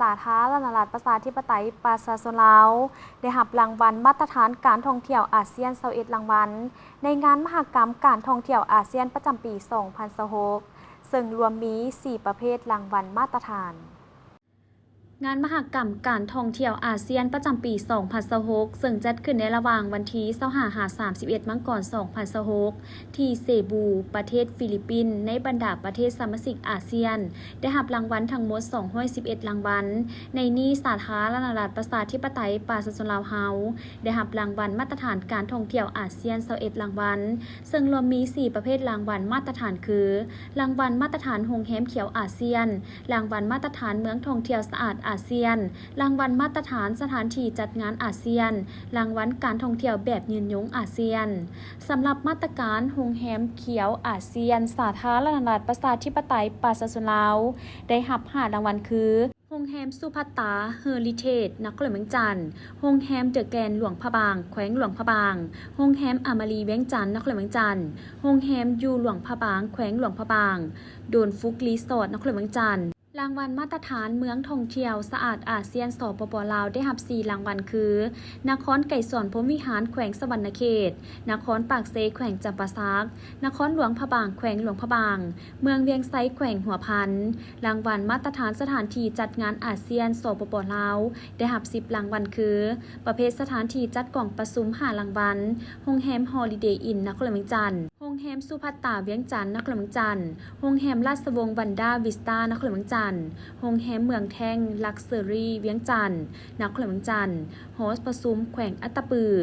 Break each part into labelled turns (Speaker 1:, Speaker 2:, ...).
Speaker 1: สาธารณรัฐประชาธิปไตยประชาชนลาวได้รับรางวัลมาตรฐานการท่องเที่ยวอาเซียน21รางวัลในงานมหกรรมการท่องเที่ยวอาเซียนประจำปี 2026 ซึ่งรวมมี 4 ประเภทรางวัลมาตรฐานงานมหกรรมการท่องเที่ยวอาเซียนประจำปี 2026 ซึ่งจัดขึ้นในระหว่างวันที่25-31 มกราคม 2026 ที่เซบู ประเทศฟิลิปปินส์ในบรรดาประเทศสมาชิกอาเซียนได้รับรางวัลทั้งหมด 211 รางวัลในนี้สาธารณรัฐประชาธิปไตยประชาชนลาวเฮาได้รับรางวัลมาตรฐานการท่องเที่ยวอาเซียน 21 รางวัลซึ่งรวมมี 4 ประเภทรางวัลมาตรฐานคือรางวัลมาตรฐานโรงแรมเขียวอาเซียนรางวัลมาตรฐานเมืองท่องเที่ยวสะอาดอาเซียนรางวัลมาตรฐานสถานที่จัดงานอาเซียนรางวัลการท่องเที่ยวแบบยืนยงอาเซียนสำหรับมาตรการโรงแรมเขียวอาเซียนสาธารณรัฐประชาธิปไตยประชาชนลาวได้รับ5รางวัลคือโรงแรมสุภัตตาเฮอริเทจนครหลวงเวียงจันทน์โรงแรมเดอะแกรนด์หลวงพระบางแขวงหลวงพระบางโรงแรมอมารีเวียงจันทน์นครหลวงเวียงจันทน์โรงแรมยูหลวงพระบางแขวงหลวงพระบางโดนฟุกรีสอร์ทนครหลวงเวียงจันทน์รางวัลมาตรฐานเมืองท่องเที่ยวสะอาดอาเซียนสปป.ลาวได้รับ4รางวัลคือนครไก่สอนพรหมวิหารแขวงสวรรณเขตนครปากเซแขวงจำปาสักนครหลวงพระบางแขวงหลวงพระบางเมืองเวียงไซแขวงหัวพันรางวัลมาตรฐานสถานที่จัดงานอาเซียนสปป.ลาวได้รับ10รางวัลคือประเภทสถานที่จัดกล่องประชุม5รางวัลโรงแรมฮอลิเดย์อินนครหลวงเวียงจันทน์โรงแรมสุภัตตาเวียงจันทน์นครหลวงเวียงจันทน์โรงแรมราชวงศ์วันด้าวิสตานครหลวงเวียงจันทน์โรงแรมเมืองแท่งลักเซอรี่เวียงจันทน์นครหลวงเวียงจันทน์โฮสประชุมแขวงอัตตปือ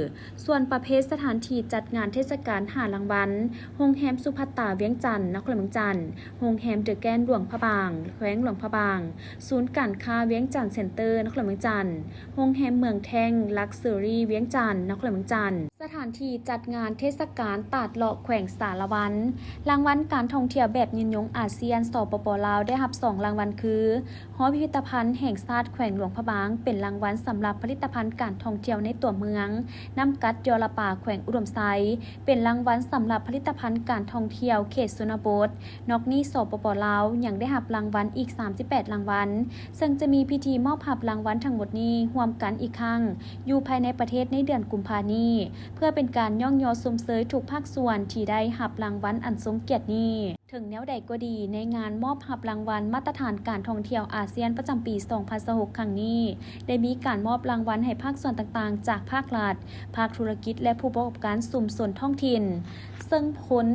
Speaker 1: ส่วนประเภทสถานที่จัดงานเทศกาล5รางวัลโรงแรมสุภัตตาเวียงจันทน์นครหลวงเวียงจันทน์โรงแรมเดอะแกรนด์หลวงพระบางแขวงหลวงพระบางศูนย์การค้าเวียงจันทน์เซ็นเตอร์นครหลวงเวียงจันทน์โรงแรมเมืองแท่งลักเซอรี่เวียงจันทน์นครหลวงเวียงจันทน์สถานที่จัดงานเทศกาลตาดเลาะแขวงสารวันรางวัลการท่องเที่ยวแบบยืนยงอาเซียนสปป.ลาวได้รับ2รางวัลคือหอพิพิธภัณฑ์แห่งชาติแขวงหลวงพระบางเป็นรางวัลสำหรับผลิตภัณฑ์การท่องเที่ยวในตัวเมืองน้ำกัดยอละปาแขวงอุดมไซเป็นรางวัลสำหรับผลิตภัณฑ์การท่องเที่ยวเขตชนบทนอกนี้สปป.ลาวยังได้รับรางวัลอีก38รางวัลซึ่งจะมีพิธีมอบรางวัลทั้งหมดนี้รวมกันอีกครั้งอยู่ภายในประเทศในเดือนกุมภาพันธ์นี้เพื่อเป็นการย่องยอชมเชยทุกภาคส่วนที่ได้รับรางวัลอันทรงเกียรตินี้ถึงแนวใดก็ดีในงานมอบรางวัลมาตรฐานการท่องเที่ยวอาเซียนประจำปี 2026 ครั้งนี้ได้มีการมอบรางวัลให้ภาคส่วนต่างๆจากภาครัฐภาคธุรกิจและผู้ประกอบการชุมชนท้องถิ่นซึ่งผล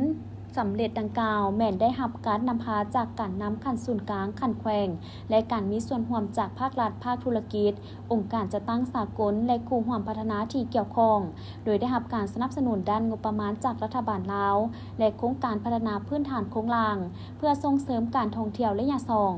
Speaker 1: สำเร็จดังกล่าวแม่นได้รับการนำพาจากการนำขันศูนย์กลางขันแขวงและการมีส่วนร่วมจากภาครัฐภาคธุรกิจองค์การจัดตั้งสากลและคู่ร่วมพัฒนาที่เกี่ยวข้องโดยได้รับการสนับสนุนด้านงบประมาณจากรัฐบาลลาวและโครงการพัฒนาพื้นฐานโครงล่างเพื่อส่งเสริมการท่องเที่ยวระยะยาว